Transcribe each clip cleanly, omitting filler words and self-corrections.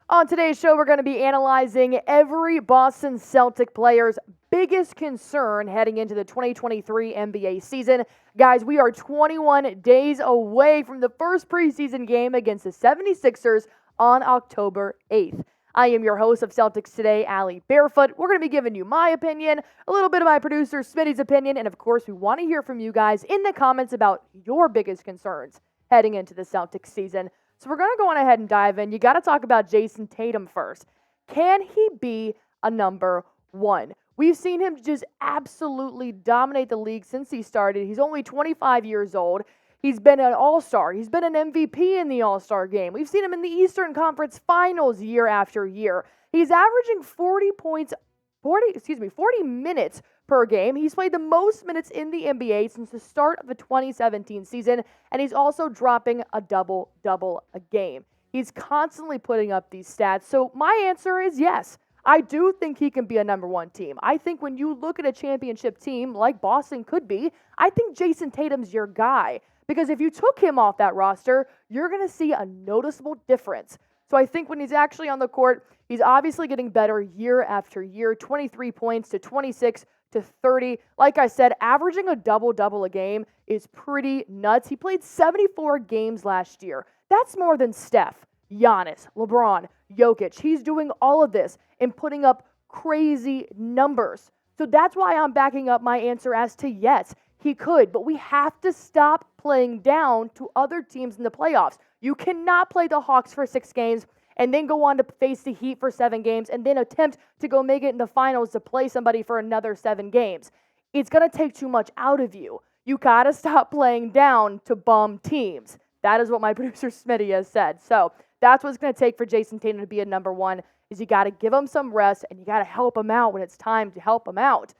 On today's show, we're going to be analyzing every Boston Celtic player's biggest concern heading into the 2023 NBA season. Guys, we are 21 days away from the first preseason game against the 76ers on October 8th. I am your host of Celtics Today, Allie Barefoot. We're going to be giving you my opinion, a little bit of my producer, Smitty's opinion, and of course, we want to hear from you guys in the comments about your biggest concerns heading into the Celtics season. So we're going to go on ahead and dive in. You got to talk about Jayson Tatum first. Can he be a number one? We've seen him just absolutely dominate the league since he started. He's only 25 years old. He's been an All-Star. He's been an MVP in the All-Star game. We've seen him in the Eastern Conference Finals year after year. He's averaging 40 minutes per game. He's played the most minutes in the NBA since the start of the 2017 season, and he's also dropping a double-double a game. He's constantly putting up these stats, so my answer is yes. I do think he can be a number one team. I think when you look at a championship team like Boston could be, I think Jayson Tatum's your guy, because if you took him off that roster, you're going to see a noticeable difference. So I think when he's actually on the court, he's obviously getting better year after year, 23 points to 26 to 30. Like I said, averaging a double-double a game is pretty nuts. He played 74 games last year. That's more than Steph, Giannis, LeBron, Jokic. He's doing all of this and putting up crazy numbers. So that's why I'm backing up my answer as to yes, he could. But we have to stop playing down to other teams in the playoffs. You cannot play the Hawks for 6 games and then go on to face the Heat for 7 games and then attempt to go make it in the finals to play somebody for another 7 games. It's going to take too much out of you. You got to stop playing down to bum teams. That is what my producer Smitty has said. So that's what it's going to take for Jayson Tatum to be a number one, is you got to give him some rest and you got to help him out when it's time to help him out.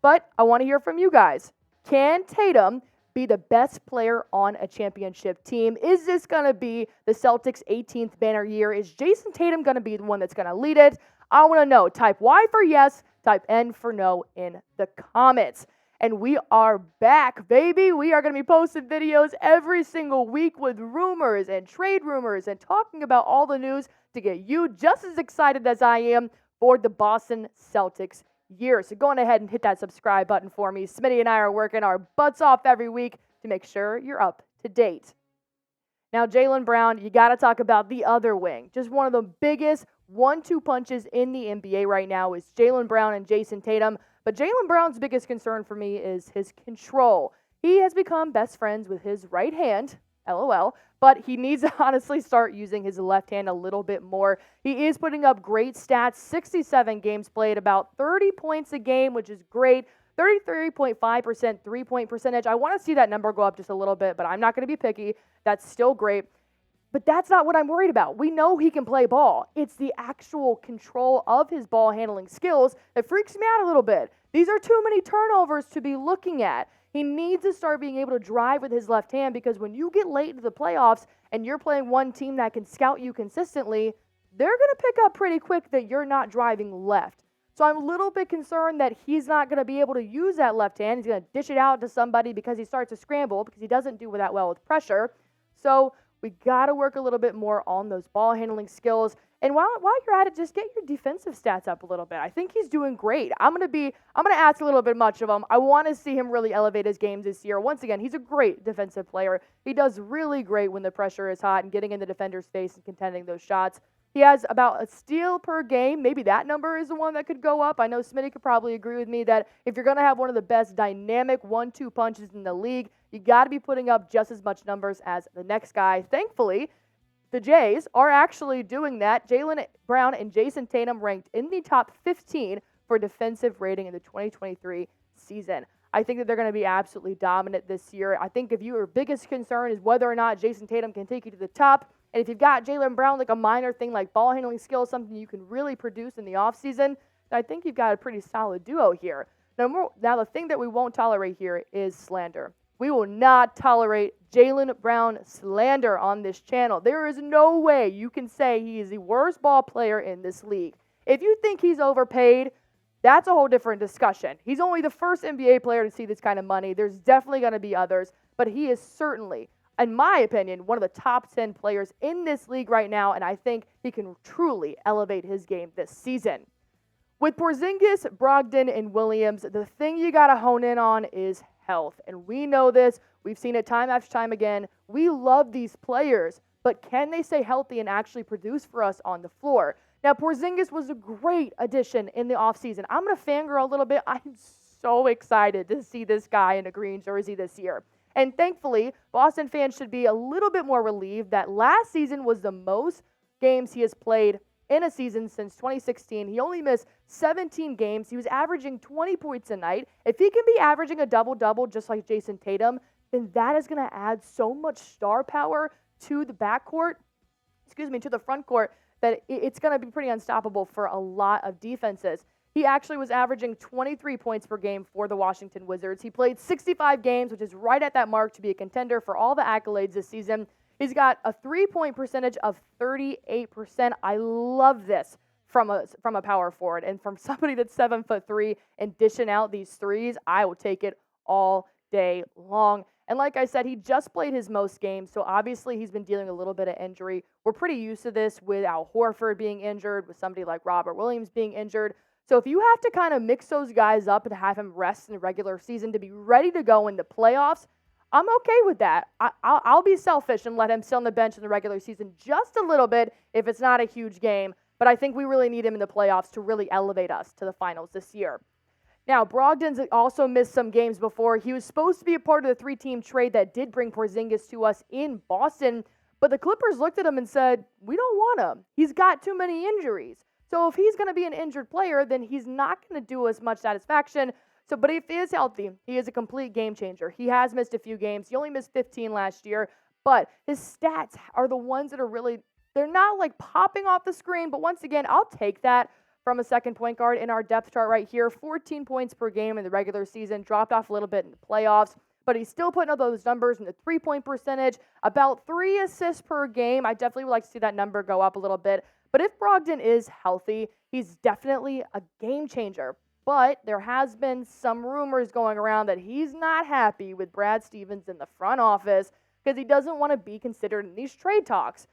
But I want to hear from you guys. Can Tatum be the best player on a championship team? Is this going to be the Celtics' 18th banner year? Is Jayson Tatum going to be the one that's going to lead it? I want to know. Type Y for yes, type N for no in the comments. And we are back, baby. We are going to be posting videos every single week with rumors and trade rumors and talking about all the news to get you just as excited as I am for the Boston Celtics year. So go on ahead and hit that subscribe button for me. Smitty and I are working our butts off every week to make sure you're up to date. Now, Jalen Brown, you got to talk about the other wing. Just one of the biggest 1-2 punches in the NBA right now is Jalen Brown and Jayson Tatum. But Jalen Brown's biggest concern for me is his control. He has become best friends with his right hand, LOL, but he needs to honestly start using his left hand a little bit more. He is putting up great stats, 67 games played, about 30 points a game, which is great, 33.5% three-point percentage. I want to see that number go up just a little bit, but I'm not going to be picky. That's still great. But that's not what I'm worried about. We know he can play ball. It's the actual control of his ball handling skills that freaks me out a little bit. These are too many turnovers to be looking at. He needs to start being able to drive with his left hand, because when you get late into the playoffs and you're playing one team that can scout you consistently, they're going to pick up pretty quick that you're not driving left. So I'm a little bit concerned that he's not going to be able to use that left hand. He's going to dish it out to somebody because he starts to scramble, because he doesn't do that well with pressure. So we got to work a little bit more on those ball handling skills. And while you're at it, just get your defensive stats up a little bit. I think he's doing great. I'm going to ask a little bit much of him. I want to see him really elevate his games this year. Once again, he's a great defensive player. He does really great when the pressure is hot and getting in the defender's face and contending those shots. He has about a steal per game. Maybe that number is the one that could go up. I know Smitty could probably agree with me that if you're going to have one of the best dynamic 1-2 punches in the league, you got to be putting up just as much numbers as the next guy. Thankfully, the Jays are actually doing that. Jalen Brown and Jayson Tatum ranked in the top 15 for defensive rating in the 2023 season. I think that they're going to be absolutely dominant this year. I think if your biggest concern is whether or not Jayson Tatum can take you to the top, and if you've got Jalen Brown, like a minor thing like ball handling skills, something you can really produce in the offseason, then I think you've got a pretty solid duo here. Now, the thing that we won't tolerate here is slander. We will not tolerate Jalen Brown slander on this channel. There is no way you can say he is the worst ball player in this league. If you think he's overpaid, that's a whole different discussion. He's only the first NBA player to see this kind of money. There's definitely going to be others, but he is certainly in my opinion, one of the top 10 players in this league right now, and I think he can truly elevate his game this season. With Porzingis, Brogdon, and Williams, the thing you got to hone in on is health. And we know this. We've seen it time after time again. We love these players, but can they stay healthy and actually produce for us on the floor? Now, Porzingis was a great addition in the offseason. I'm going to fangirl a little bit. I'm so excited to see this guy in a green jersey this year. And thankfully, Boston fans should be a little bit more relieved that last season was the most games he has played in a season since 2016. He only missed 17 games. He was averaging 20 points a night. If he can be averaging a double-double just like Jayson Tatum, then that is going to add so much star power to the to the front court, that it's going to be pretty unstoppable for a lot of defenses. He actually was averaging 23 points per game for the Washington Wizards. He played 65 games, which is right at that mark to be a contender for all the accolades this season. He's got a three-point percentage of 38%. I love this from a power forward. And from somebody that's 7'3" and dishing out these threes, I will take it all day long. And like I said, he just played his most games, so obviously he's been dealing a little bit of injury. We're pretty used to this with Al Horford being injured, with somebody like Robert Williams being injured. So if you have to kind of mix those guys up and have him rest in the regular season to be ready to go in the playoffs, I'm okay with that. I'll be selfish and let him sit on the bench in the regular season just a little bit if it's not a huge game. But I think we really need him in the playoffs to really elevate us to the finals this year. Now, Brogdon's also missed some games before. He was supposed to be a part of the three-team trade that did bring Porzingis to us in Boston, but the Clippers looked at him and said, we don't want him. He's got too many injuries. So if he's going to be an injured player, then he's not going to do us much satisfaction. But if he is healthy, he is a complete game changer. He has missed a few games. He only missed 15 last year, but his stats are the ones that are really, they're not like popping off the screen, but once again, I'll take that from a second point guard in our depth chart right here. 14 points per game in the regular season, dropped off a little bit in the playoffs, but he's still putting up those numbers in the three-point percentage, about 3 assists per game. I definitely would like to see that number go up a little bit. But if Brogdon is healthy, he's definitely a game changer. But there has been some rumors going around that he's not happy with Brad Stevens in the front office because he doesn't want to be considered in these trade talks.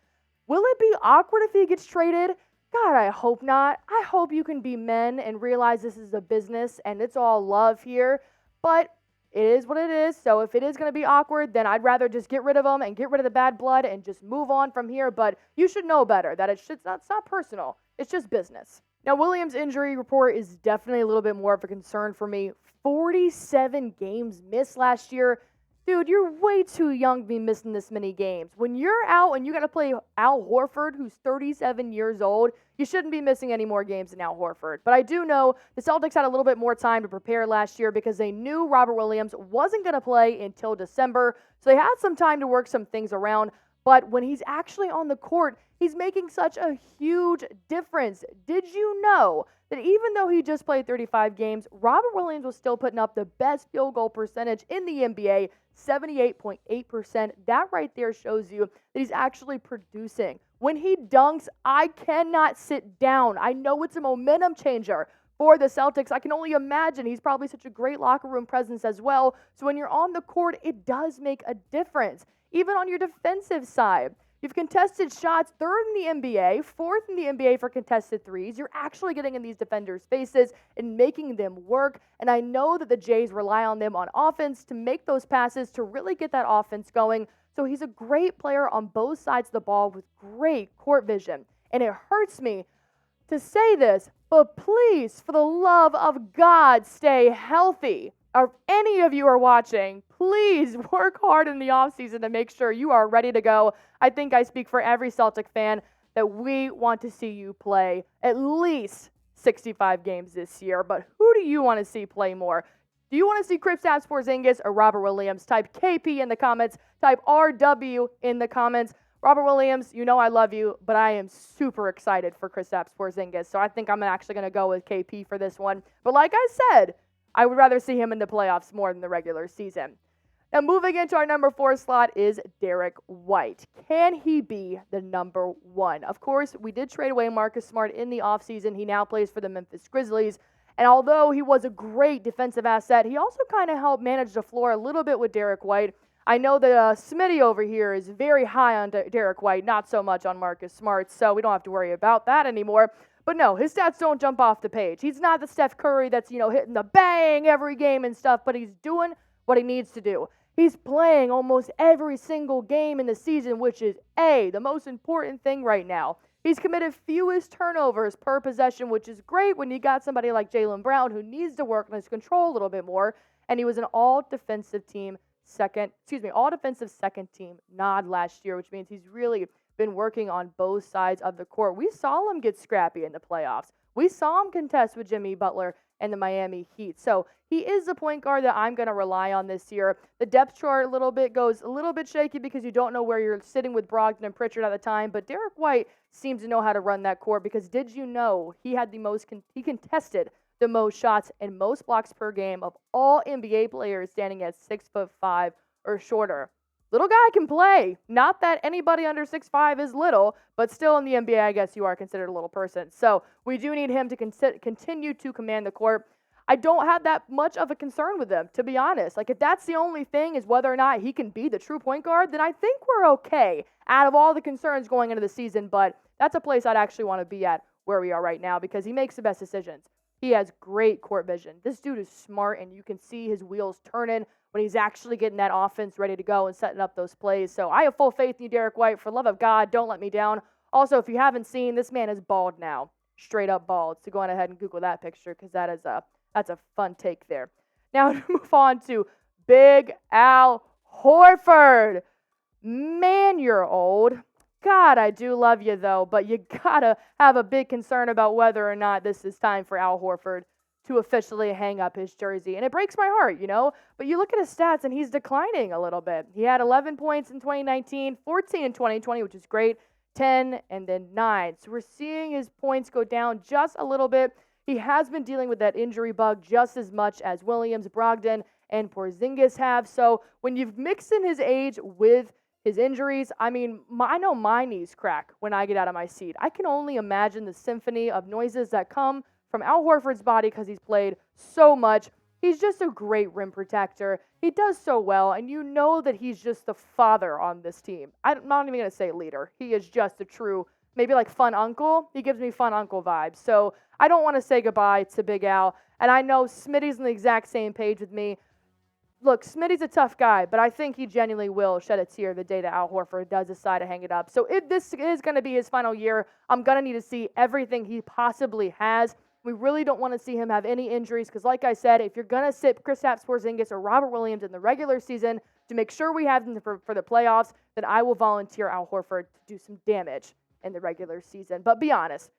Will it be awkward if he gets traded? God, I hope not. I hope you can be men and realize this is a business and it's all love here. But it is what it is. So if it is going to be awkward, then I'd rather just get rid of him and get rid of the bad blood and just move on from here. But you should know better that it's not personal. It's just business. Now, Williams' injury report is definitely a little bit more of a concern for me. 47 games missed last year. Dude, you're way too young to be missing this many games. When you're out and you got to play Al Horford, who's 37 years old, you shouldn't be missing any more games than Al Horford. But I do know the Celtics had a little bit more time to prepare last year because they knew Robert Williams wasn't going to play until December. So they had some time to work some things around. But when he's actually on the court, he's making such a huge difference. Did you know that even though he just played 35 games, Robert Williams was still putting up the best field goal percentage in the NBA, 78.8%. That right there shows you that he's actually producing. When he dunks, I cannot sit down. I know it's a momentum changer for the Celtics. I can only imagine he's probably such a great locker room presence as well. So when you're on the court, it does make a difference. Even on your defensive side, you've contested shots 3rd in the NBA, 4th in the NBA for contested threes. You're actually getting in these defenders' faces and making them work. And I know that the Jays rely on them on offense to make those passes to really get that offense going. So he's a great player on both sides of the ball with great court vision. And it hurts me to say this, but please, for the love of God, stay healthy. If any of you are watching, please work hard in the offseason to make sure you are ready to go. I think I speak for every Celtic fan that we want to see you play at least 65 games this year. But who do you want to see play more? Do you want to see Kristaps Porzingis or Robert Williams? Type KP in the comments. Type RW in the comments. Robert Williams, you know I love you, but I am super excited for Kristaps Porzingis. So I think I'm actually going to go with KP for this one. But like I said, I would rather see him in the playoffs more than the regular season. Now, moving into our number 4 slot is Derrick White. Can he be the number 1? Of course, we did trade away Marcus Smart in the offseason. He now plays for the Memphis Grizzlies. And although he was a great defensive asset, he also kind of helped manage the floor a little bit with Derrick White. I know that Smitty over here is very high on Derrick White, not so much on Marcus Smart, so we don't have to worry about that anymore. But no, his stats don't jump off the page. He's not the Steph Curry that's, hitting the bang every game and stuff, but he's doing what he needs to do. He's playing almost every single game in the season, which is the most important thing right now. He's committed fewest turnovers per possession, which is great when you got somebody like Jalen Brown who needs to work on his control a little bit more. And he was an all-defensive second team nod last year, which means he's really been working on both sides of the court. We saw him get scrappy in the playoffs. We saw him contest with Jimmy Butler and the Miami Heat. So he is the point guard that I'm going to rely on this year. The depth chart goes a little bit shaky because you don't know where you're sitting with Brogden and Pritchard at the time, but Derrick White seems to know how to run that court because did you know he had he contested the most shots and most blocks per game of all NBA players standing at 6'5" or shorter. Little guy can play. Not that anybody under 6'5" is little, but still in the NBA, I guess you are considered a little person. So we do need him to continue to command the court. I don't have that much of a concern with him, to be honest. Like, if that's the only thing is whether or not he can be the true point guard, then I think we're okay out of all the concerns going into the season. But that's a place I'd actually want to be at where we are right now because he makes the best decisions. He has great court vision. This dude is smart, and you can see his wheels turning when he's actually getting that offense ready to go and setting up those plays. So I have full faith in you, Derrick White. For the love of God, don't let me down. Also, if you haven't seen, this man is bald now. Straight up bald. So go on ahead and Google that picture because that's a fun take there. Now to move on to Big Al Horford. Man, you're old. God, I do love you, though, but you gotta have a big concern about whether or not this is time for Al Horford to officially hang up his jersey. And it breaks my heart, But you look at his stats, and he's declining a little bit. He had 11 points in 2019, 14 in 2020, which is great, 10, and then 9. So we're seeing his points go down just a little bit. He has been dealing with that injury bug just as much as Williams, Brogden, and Porzingis have. So when you've mixed in his age with his injuries, I know my knees crack when I get out of my seat. I can only imagine the symphony of noises that come from Al Horford's body because he's played so much. He's just a great rim protector. He does so well, and you know that he's just the father on this team. I'm not even going to say leader. He is just a true, maybe like fun uncle. He gives me fun uncle vibes. So I don't want to say goodbye to Big Al, and I know Smitty's on the exact same page with me. Look, Smitty's a tough guy, but I think he genuinely will shed a tear the day that Al Horford does decide to hang it up. So if this is going to be his final year, I'm going to need to see everything he possibly has. We really don't want to see him have any injuries because, like I said, if you're going to sit Kristaps Porzingis or Robert Williams in the regular season to make sure we have them for the playoffs, then I will volunteer Al Horford to do some damage in the regular season. But be honest.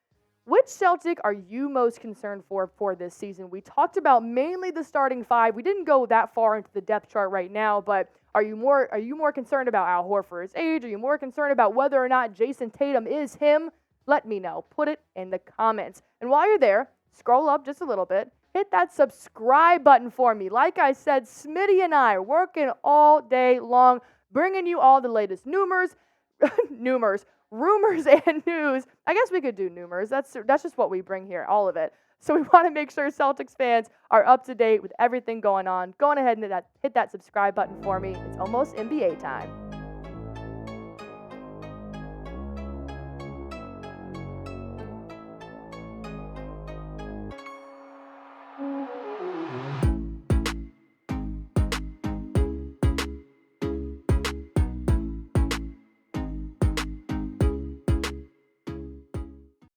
Which Celtic are you most concerned for this season? We talked about mainly the starting five. We didn't go that far into the depth chart right now, but are you more concerned about Al Horford's age? Are you more concerned about whether or not Jayson Tatum is him? Let me know. Put it in the comments. And while you're there, scroll up just a little bit. Hit that subscribe button for me. Like I said, Smitty and I are working all day long, bringing you all the latest rumors and news. I guess we could do numers. That's just what we bring here, all of it. So we want to make sure Celtics fans are up to date with everything going on. Go on ahead and hit that subscribe button for me. It's almost NBA time.